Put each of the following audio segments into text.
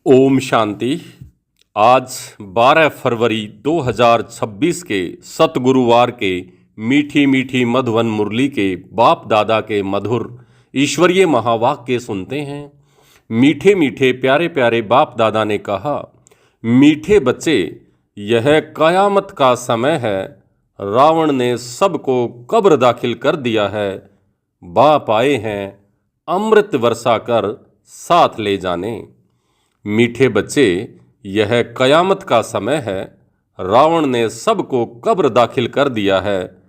ओम शांति। आज 12 फरवरी 2026 के सतगुरुवार के मीठी मीठी मधुवन मुरली के बाप दादा के मधुर ईश्वरीय महावाक्य सुनते हैं। मीठे मीठे प्यारे प्यारे बाप दादा ने कहा, मीठे बच्चे, यह कयामत का समय है। रावण ने सबको कब्र दाखिल कर दिया है। बाप आए हैं अमृत वर्षा कर साथ ले जाने। मीठे बच्चे, यह कयामत का समय है। रावण ने सबको कब्र दाखिल कर दिया है।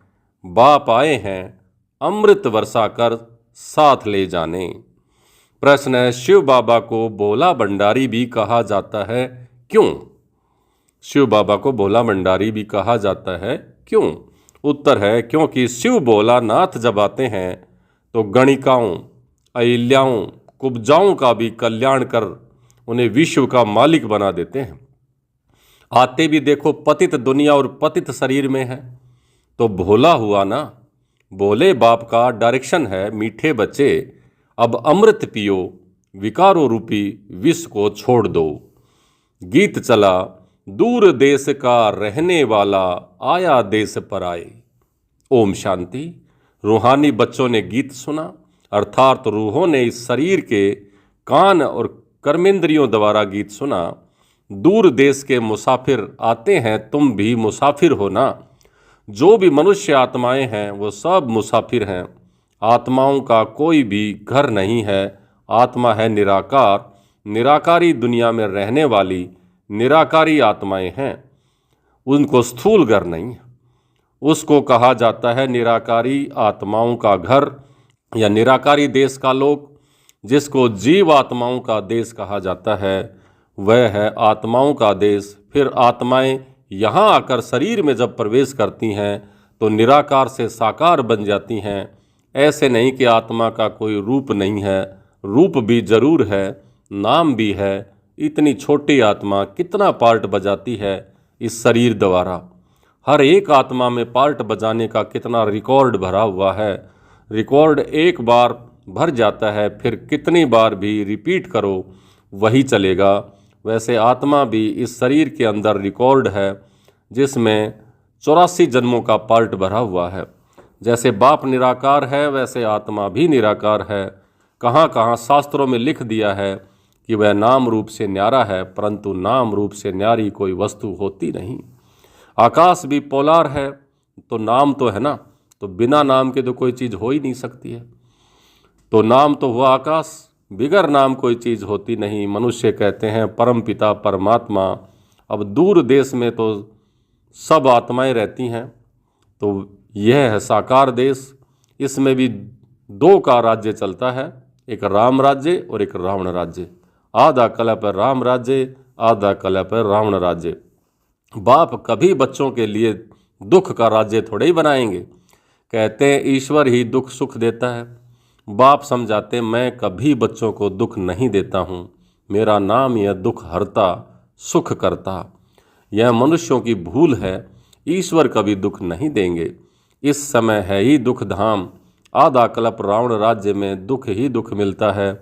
बाप आए हैं अमृत वर्षा कर साथ ले जाने। प्रश्न है, शिव बाबा को भोला भंडारी भी कहा जाता है, क्यों? शिव बाबा को भोला भंडारी भी कहा जाता है, क्यों? उत्तर है, क्योंकि शिव भोला नाथ जब आते हैं तो गणिकाओं, अहिल्याओं, कुब्जाओं का भी कल्याण कर उन्हें विश्व का मालिक बना देते हैं। आते भी देखो पतित दुनिया और पतित शरीर में है, तो भोला हुआ ना। भोले बाप का डायरेक्शन है, मीठे बच्चे अब अमृत पियो, विकारों रूपी विष को छोड़ दो। गीत चला, दूर देश का रहने वाला आया देश पर आए। ओम शांति। रूहानी बच्चों ने गीत सुना, अर्थात रूहों ने इस शरीर के कान और कर्मेंद्रियों द्वारा गीत सुना। दूर देश के मुसाफिर आते हैं, तुम भी मुसाफिर हो ना। जो भी मनुष्य आत्माएं हैं वो सब मुसाफिर हैं। आत्माओं का कोई भी घर नहीं है। आत्मा है निराकार, निराकारी दुनिया में रहने वाली निराकारी आत्माएं हैं। उनको स्थूल घर नहीं है। उसको कहा जाता है निराकारी आत्माओं का घर या निराकारी देश का लोक। जिसको जीव आत्माओं का देश कहा जाता है, वह है आत्माओं का देश। फिर आत्माएं यहाँ आकर शरीर में जब प्रवेश करती हैं तो निराकार से साकार बन जाती हैं। ऐसे नहीं कि आत्मा का कोई रूप नहीं है, रूप भी जरूर है, नाम भी है। इतनी छोटी आत्मा कितना पार्ट बजाती है इस शरीर द्वारा। हर एक आत्मा में पार्ट बजाने का कितना रिकॉर्ड भरा हुआ है। रिकॉर्ड एक बार भर जाता है, फिर कितनी बार भी रिपीट करो वही चलेगा। वैसे आत्मा भी इस शरीर के अंदर रिकॉर्ड है, जिसमें 84 जन्मों का पार्ट भरा हुआ है। जैसे बाप निराकार है, वैसे आत्मा भी निराकार है। कहाँ कहाँ शास्त्रों में लिख दिया है कि वह नाम रूप से न्यारा है, परंतु नाम रूप से न्यारी कोई वस्तु होती नहीं। आकाश भी पोलार है, तो नाम तो है ना, तो बिना नाम के तो कोई चीज़ हो ही नहीं सकती है। तो नाम तो हुआ आकाश, बिगर नाम कोई चीज़ होती नहीं। मनुष्य कहते हैं परम पिता परमात्मा। अब दूर देश में तो सब आत्माएं रहती हैं, तो यह है साकार देश। इसमें भी दो का राज्य चलता है, एक राम राज्य और एक रावण राज्य। आधा कला पर राम राज्य, आधा कला पर रावण राज्य। बाप कभी बच्चों के लिए दुख का राज्य थोड़े ही बनाएंगे। कहते हैं ईश्वर ही दुख सुख देता है। बाप समझाते, मैं कभी बच्चों को दुख नहीं देता हूँ। मेरा नाम यह दुख हरता, सुख करता। यह मनुष्यों की भूल है। ईश्वर कभी दुख नहीं देंगे। इस समय है ही दुख धाम। आधा कल्प रावण राज्य में दुख ही दुख मिलता है,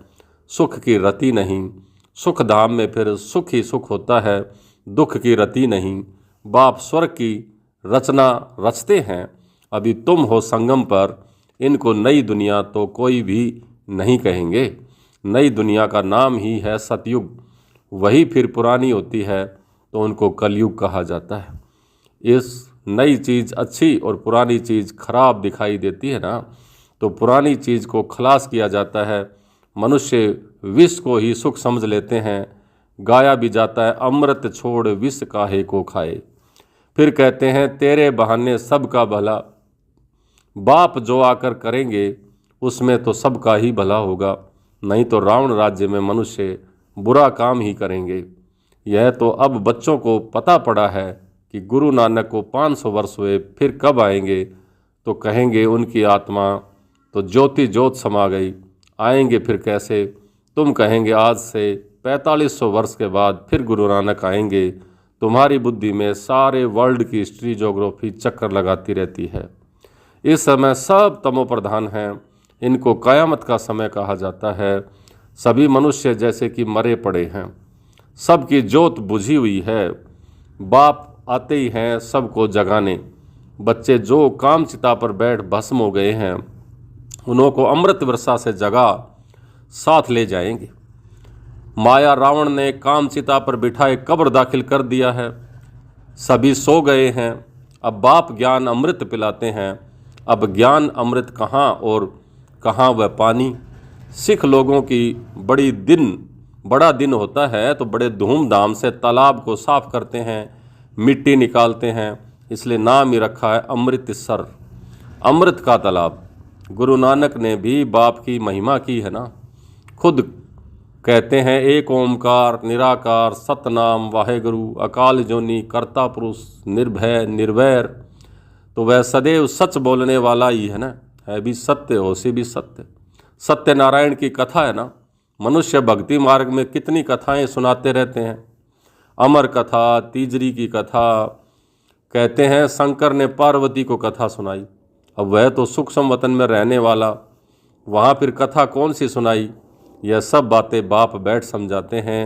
सुख की रति नहीं। सुख धाम में फिर सुख ही सुख होता है, दुख की रति नहीं। बाप स्वर्ग की रचना रचते हैं। अभी तुम हो संगम पर। इनको नई दुनिया तो कोई भी नहीं कहेंगे। नई दुनिया का नाम ही है सतयुग। वही फिर पुरानी होती है तो उनको कलयुग कहा जाता है। इस नई चीज़ अच्छी और पुरानी चीज़ खराब दिखाई देती है ना, तो पुरानी चीज़ को खलास किया जाता है। मनुष्य विष को ही सुख समझ लेते हैं। गाया भी जाता है, अमृत छोड़ विष काहे को खाए। फिर कहते हैं तेरे बहाने सबका भला। बाप जो आकर करेंगे उसमें तो सबका ही भला होगा, नहीं तो रावण राज्य में मनुष्य बुरा काम ही करेंगे। यह तो अब बच्चों को पता पड़ा है कि गुरु नानक को 500 वर्ष हुए, फिर कब आएंगे, तो कहेंगे उनकी आत्मा तो ज्योति ज्योत समा गई। आएंगे फिर कैसे? तुम कहेंगे आज से 4500 वर्ष के बाद फिर गुरु नानक आएंगे। तुम्हारी बुद्धि में सारे वर्ल्ड की हिस्ट्री ज्योग्राफी चक्कर लगाती रहती है। इस समय सब तमो प्रधान हैं। इनको कयामत का समय कहा जाता है। सभी मनुष्य जैसे कि मरे पड़े हैं। सबकी जोत बुझी हुई है, बाप आते ही हैं सबको जगाने। बच्चे जो काम चिता पर बैठ भस्म हो गए हैं, उन्हों को अमृत वर्षा से जगा साथ ले जाएंगे। माया रावण ने काम चिता पर बिठाए कब्र दाखिल कर दिया है, सभी सो गए हैं, अब बाप ज्ञान अमृत पिलाते हैं। अब ज्ञान अमृत कहाँ और कहाँ वह पानी। सिख लोगों की बड़ा दिन होता है तो बड़े धूमधाम से तालाब को साफ करते हैं, मिट्टी निकालते हैं, इसलिए नाम ही रखा है अमृतसर, अमृत का तालाब। गुरु नानक ने भी बाप की महिमा की है ना, खुद कहते हैं एक ओमकार निराकार सतनाम वाहेगुरु अकाल जोनी करता पुरुष निर्भय निर्वैर। तो वह सदैव सच बोलने वाला ही है ना, है भी सत्य हो से भी सत्य। सत्यनारायण की कथा है ना, मनुष्य भक्ति मार्ग में कितनी कथाएं सुनाते रहते हैं। अमर कथा, तीजरी की कथा, कहते हैं शंकर ने पार्वती को कथा सुनाई। अब वह तो सूक्ष्म वतन में रहने वाला, वहाँ फिर कथा कौन सी सुनाई। यह सब बातें बाप बैठ समझाते हैं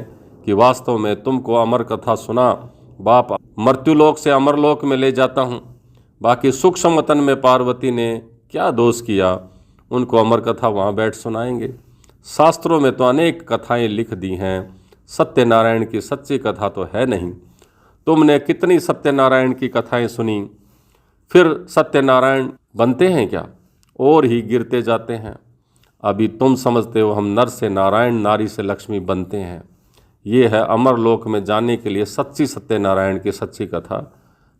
कि वास्तव में तुमको अमर कथा सुना, बाप मृत्युलोक से अमरलोक में ले जाता हूँ। बाकी सूक्ष्म वतन में पार्वती ने क्या दोष किया, उनको अमर कथा वहाँ बैठ सुनाएंगे। शास्त्रों में तो अनेक कथाएं लिख दी हैं, सत्यनारायण की सच्ची कथा तो है नहीं। तुमने कितनी सत्यनारायण की कथाएं सुनी, फिर सत्यनारायण बनते हैं क्या, और ही गिरते जाते हैं। अभी तुम समझते हो हम नर से नारायण, नारी से लक्ष्मी बनते हैं। ये है अमरलोक में जाने के लिए सच्ची सत्यनारायण की सच्ची कथा,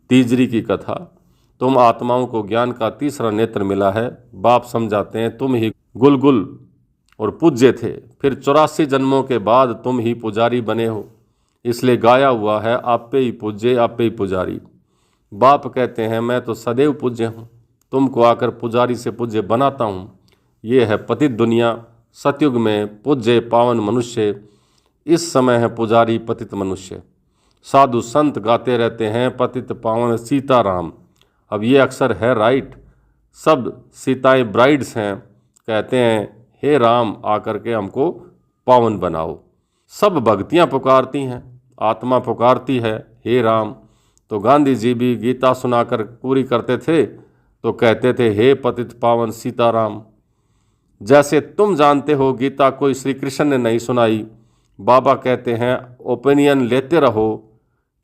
तीजरी की कथा। तुम आत्माओं को ज्ञान का तीसरा नेत्र मिला है। बाप समझाते हैं तुम ही गुलगुल और पूज्य थे, फिर 84 जन्मों के बाद तुम ही पुजारी बने हो, इसलिए गाया हुआ है आप पे ही पूज्य आप पे ही पुजारी। बाप कहते हैं मैं तो सदैव पूज्य हूँ, तुमको आकर पुजारी से पूज्य बनाता हूँ। ये है पतित दुनिया। सतयुग में पूज्य पावन मनुष्य, इस समय है पुजारी पतित मनुष्य। साधु संत गाते रहते हैं पतित पावन सीताराम। अब ये अक्सर है राइट, सब सीताएं ब्राइड्स हैं, कहते हैं हे राम आकर के हमको पावन बनाओ। सब भक्तियाँ पुकारती हैं, आत्मा पुकारती है हे राम। तो गांधी जी भी गीता सुनाकर पूरी करते थे तो कहते थे हे पतित पावन सीताराम। जैसे तुम जानते हो गीता कोई श्री कृष्ण ने नहीं सुनाई, बाबा कहते हैं ओपिनियन लेते रहो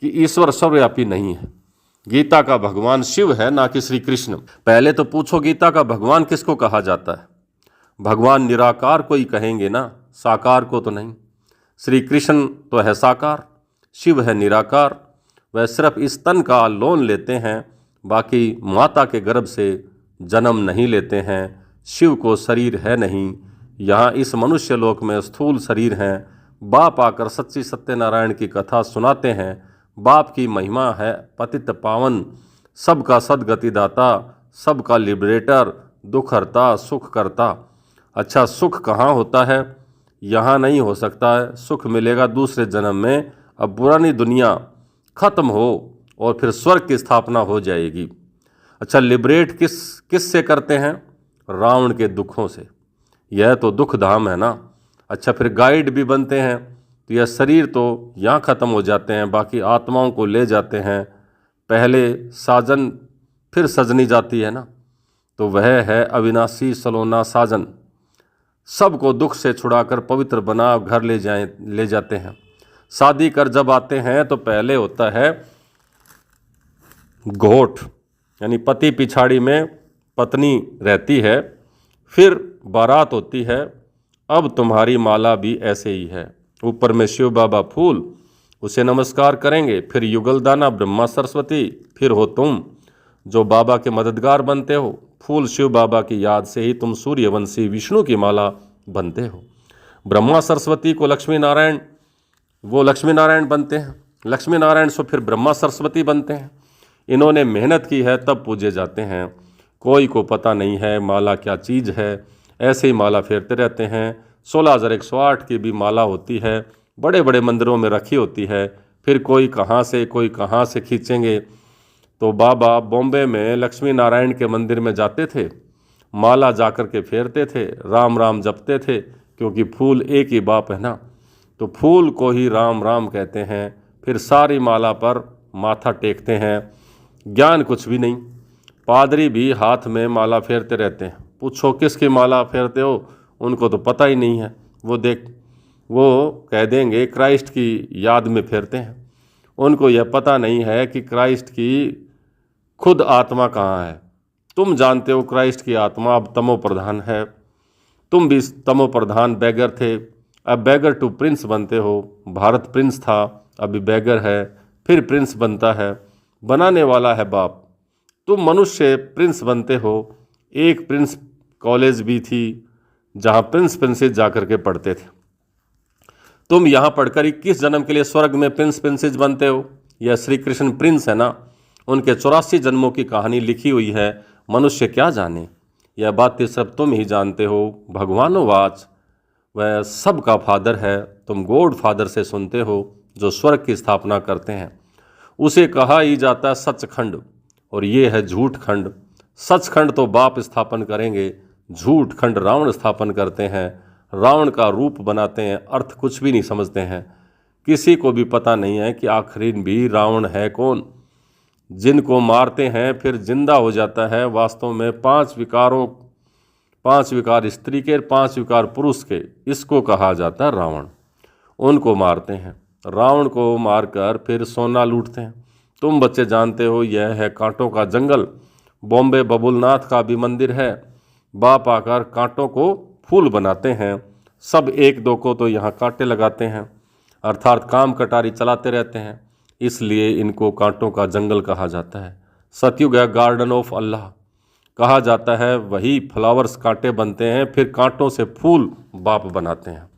कि ईश्वर सर्वव्यापी नहीं है। गीता का भगवान शिव है ना कि श्री कृष्ण। पहले तो पूछो गीता का भगवान किसको कहा जाता है। भगवान निराकार को ही कहेंगे ना, साकार को तो नहीं। श्री कृष्ण तो है साकार, शिव है निराकार। वह सिर्फ इस तन का लोन लेते हैं, बाकी माता के गर्भ से जन्म नहीं लेते हैं। शिव को शरीर है नहीं, यहाँ इस मनुष्य लोक में स्थूल शरीर हैं। बाप आकर सच्ची सत्यनारायण की कथा सुनाते हैं। बाप की महिमा है पतित पावन, सबका सदगतिदाता, सबका लिबरेटर, दुख हरता सुख करता। अच्छा सुख कहाँ होता है, यहाँ नहीं हो सकता है। सुख मिलेगा दूसरे जन्म में। अब पुरानी दुनिया खत्म हो और फिर स्वर्ग की स्थापना हो जाएगी। अच्छा लिबरेट किस से करते हैं, रावण के दुखों से। यह तो दुख धाम है ना। अच्छा फिर गाइड भी बनते हैं, तो यह शरीर तो यहाँ ख़त्म हो जाते हैं, बाकी आत्माओं को ले जाते हैं। पहले साजन फिर सजनी जाती है ना, तो वह है अविनाशी सलोना साजन। सबको दुख से छुड़ाकर पवित्र बना घर ले जाते हैं। शादी कर जब आते हैं तो पहले होता है घोट, यानी पति पिछाड़ी में पत्नी रहती है, फिर बारात होती है। अब तुम्हारी माला भी ऐसे ही है, ऊपर में शिव बाबा फूल, उसे नमस्कार करेंगे, फिर युगलदाना ब्रह्मा सरस्वती, फिर हो तुम जो बाबा के मददगार बनते हो। फूल शिव बाबा की याद से ही तुम सूर्यवंशी विष्णु की माला बनते हो। ब्रह्मा सरस्वती को लक्ष्मी नारायण, वो लक्ष्मी नारायण बनते हैं, लक्ष्मी नारायण से फिर ब्रह्मा सरस्वती बनते हैं। इन्होंने मेहनत की है तब पूजे जाते हैं। कोई को पता नहीं है माला क्या चीज़ है, ऐसे ही माला फेरते रहते हैं। 16,108 की भी माला होती है, बड़े बड़े मंदिरों में रखी होती है। फिर कोई कहाँ से खींचेंगे। तो बाबा बॉम्बे में लक्ष्मी नारायण के मंदिर में जाते थे, माला जाकर के फेरते थे, राम राम जपते थे, क्योंकि फूल एक ही बाप है ना। तो फूल को ही राम राम कहते हैं, फिर सारी माला पर माथा टेकते हैं। ज्ञान कुछ भी नहीं। पादरी भी हाथ में माला फेरते रहते हैं। पूछो किसकी माला फेरते हो, उनको तो पता ही नहीं है। वो कह देंगे क्राइस्ट की याद में फेरते हैं। उनको यह पता नहीं है कि क्राइस्ट की खुद आत्मा कहाँ है। तुम जानते हो क्राइस्ट की आत्मा अब तमो प्रधान है। तुम भी तमो प्रधान बैगर थे, अब बैगर टू प्रिंस बनते हो। भारत प्रिंस था, अभी बैगर है, फिर प्रिंस बनता है। बनाने वाला है बाप। तुम मनुष्य प्रिंस बनते हो। एक प्रिंस कॉलेज भी थी जहाँ प्रिंस प्रिंसेस जाकर के पढ़ते थे। तुम यहाँ पढ़कर 21 जन्म के लिए स्वर्ग में प्रिंस प्रिंसेस बनते हो। यह श्री कृष्ण प्रिंस है ना, उनके 84 जन्मों की कहानी लिखी हुई है। मनुष्य क्या जाने, यह बातें सब तुम ही जानते हो। भगवानोवाच, वह सबका फादर है। तुम गॉड फादर से सुनते हो जो स्वर्ग की स्थापना करते हैं। उसे कहा ही जाता है सचखंड, और ये है झूठ खंड। सचखंड तो बाप स्थापन करेंगे, झूठ खंड रावण स्थापन करते हैं। रावण का रूप बनाते हैं, अर्थ कुछ भी नहीं समझते हैं। किसी को भी पता नहीं है कि आखिर भी रावण है कौन। जिनको मारते हैं फिर जिंदा हो जाता है। वास्तव में 5 विकार स्त्री के, 5 विकार पुरुष के, इसको कहा जाता है रावण। उनको मारते हैं, रावण को मारकर फिर सोना लूटते हैं। तुम बच्चे जानते हो यह है कांटों का जंगल। बॉम्बे बबुलनाथ का भी मंदिर है। बाप आकर कांटों को फूल बनाते हैं। सब एक दो को तो यहाँ कांटे लगाते हैं, अर्थात काम कटारी चलाते रहते हैं। इसलिए इनको कांटों का जंगल कहा जाता है। सतयुग है गार्डन ऑफ अल्लाह कहा जाता है। वही फ्लावर्स कांटे बनते हैं, फिर कांटों से फूल बाप बनाते हैं।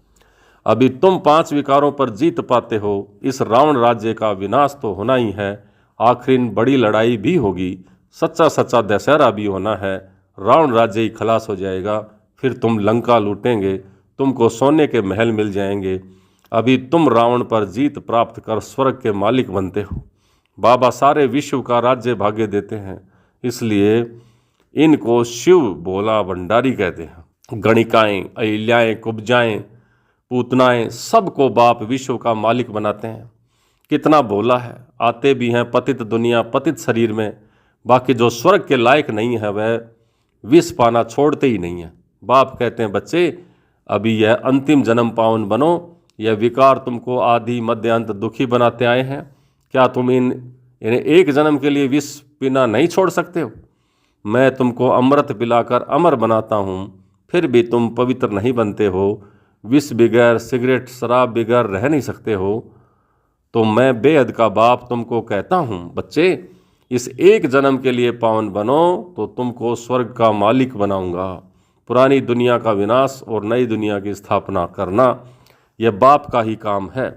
अभी तुम 5 विकारों पर जीत पाते हो। इस रावण राज्य का विनाश तो होना ही है। आखिर बड़ी लड़ाई भी होगी, सच्चा सच्चा दशहरा भी होना है। रावण राज्य ही खलास हो जाएगा, फिर तुम लंका लूटेंगे, तुमको सोने के महल मिल जाएंगे। अभी तुम रावण पर जीत प्राप्त कर स्वर्ग के मालिक बनते हो। बाबा सारे विश्व का राज्य भाग्य देते हैं, इसलिए इनको शिव भोला भंडारी कहते हैं। गणिकाएं, अहिल्याएं, कुब्जाएं, पूतनाएं, सबको बाप विश्व का मालिक बनाते हैं। कितना भोला है। आते भी हैं पतित दुनिया, पतित शरीर में। बाकी जो स्वर्ग के लायक नहीं है वह विष पाना छोड़ते ही नहीं है। बाप कहते हैं बच्चे अभी यह अंतिम जन्म पावन बनो। यह विकार तुमको आदि मध्य अंत दुखी बनाते आए हैं। क्या तुम इन्हें एक जन्म के लिए विष पीना नहीं छोड़ सकते हो? मैं तुमको अमृत पिलाकर अमर बनाता हूँ, फिर भी तुम पवित्र नहीं बनते हो। विष बिगैर, सिगरेट शराब बिगैर रह नहीं सकते हो। तो मैं बेहद का बाप तुमको कहता हूँ बच्चे, इस एक जन्म के लिए पावन बनो तो तुमको स्वर्ग का मालिक बनाऊंगा। पुरानी दुनिया का विनाश और नई दुनिया की स्थापना करना यह बाप का ही काम है।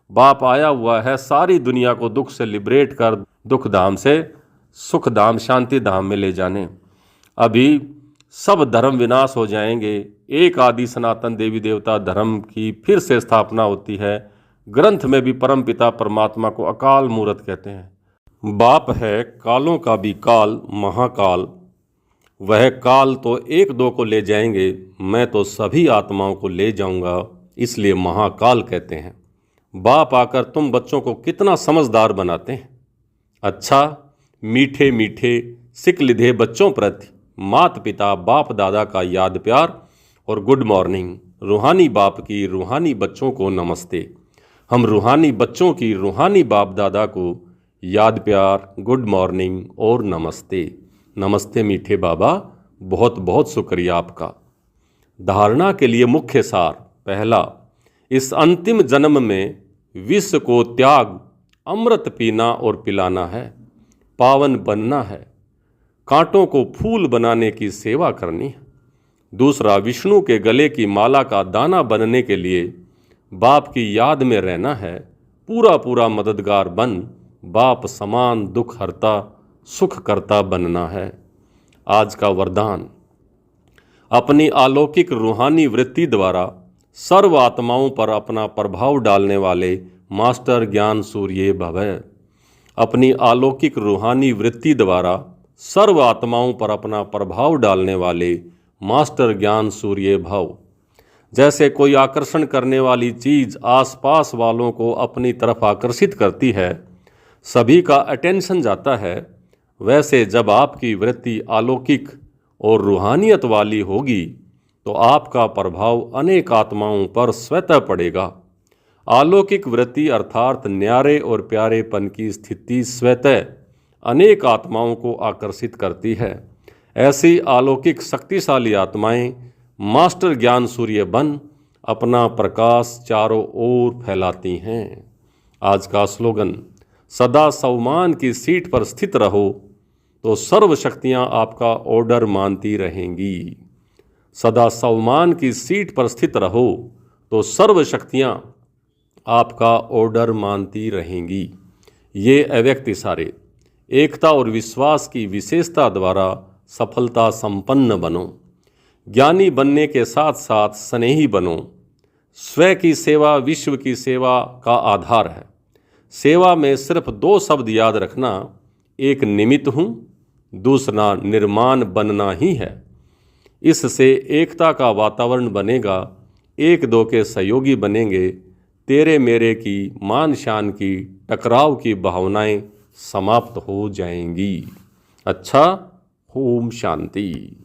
बाप आया हुआ है सारी दुनिया को दुख से लिबरेट कर दुख धाम से सुख धाम, शांति धाम में ले जाने। अभी सब धर्म विनाश हो जाएंगे। एक आदि सनातन देवी देवता धर्म की फिर से स्थापना होती है। ग्रंथ में भी परमपिता परमात्मा को अकाल मूर्त कहते हैं। बाप है कालों का भी काल, महाकाल। वह काल तो एक दो को ले जाएंगे, मैं तो सभी आत्माओं को ले जाऊंगा, इसलिए महाकाल कहते हैं। बाप आकर तुम बच्चों को कितना समझदार बनाते हैं। अच्छा, मीठे मीठे सिक लिधे बच्चों प्रति मात पिता बाप दादा का याद प्यार और गुड मॉर्निंग। रूहानी बाप की रूहानी बच्चों को नमस्ते। हम रूहानी बच्चों की रूहानी बाप दादा को याद प्यार, गुड मॉर्निंग और नमस्ते। नमस्ते मीठे बाबा, बहुत बहुत शुक्रिया आपका। धारणा के लिए मुख्य सार। पहला, इस अंतिम जन्म में विष को त्याग अमृत पीना और पिलाना है, पावन बनना है, कांटों को फूल बनाने की सेवा करनी है। दूसरा, विष्णु के गले की माला का दाना बनने के लिए बाप की याद में रहना है। पूरा पूरा मददगार बन बाप समान दुख हरता सुख करता बनना है। आज का वरदान, अपनी अलौकिक रूहानी वृत्ति द्वारा सर्व आत्माओं पर अपना प्रभाव डालने वाले मास्टर ज्ञान सूर्य भव। अपनी अलौकिक रूहानी वृत्ति द्वारा सर्व आत्माओं पर अपना प्रभाव डालने वाले मास्टर ज्ञान सूर्य भव। जैसे कोई आकर्षण करने वाली चीज़ आसपास वालों को अपनी तरफ आकर्षित करती है, सभी का अटेंशन जाता है, वैसे जब आपकी वृत्ति अलौकिक और रूहानियत वाली होगी तो आपका प्रभाव अनेक आत्माओं पर स्वतः पड़ेगा। अलौकिक वृत्ति अर्थात न्यारे और प्यारेपन की स्थिति स्वतः अनेक आत्माओं को आकर्षित करती है। ऐसी अलौकिक शक्तिशाली आत्माएं मास्टर ज्ञान सूर्य बन अपना प्रकाश चारों ओर फैलाती हैं। आज का स्लोगन, सदा सम्मान की सीट पर स्थित रहो तो सर्व शक्तियाँ आपका ऑर्डर मानती रहेंगी। सदा सम्मान की सीट पर स्थित रहो तो सर्व शक्तियाँ आपका ऑर्डर मानती रहेंगी। ये अव्यक्त इशारे एकता और विश्वास की विशेषता द्वारा सफलता संपन्न बनो। ज्ञानी बनने के साथ साथ स्नेही बनो। स्व की सेवा विश्व की सेवा का आधार है। सेवा में सिर्फ 2 शब्द याद रखना, एक निमित्त हूँ, दूसरा निर्माण बनना ही है। इससे एकता का वातावरण बनेगा, एक दो के सहयोगी बनेंगे, तेरे मेरे की मान शान की टकराव की भावनाएं समाप्त हो जाएंगी। अच्छा, ओम शांति।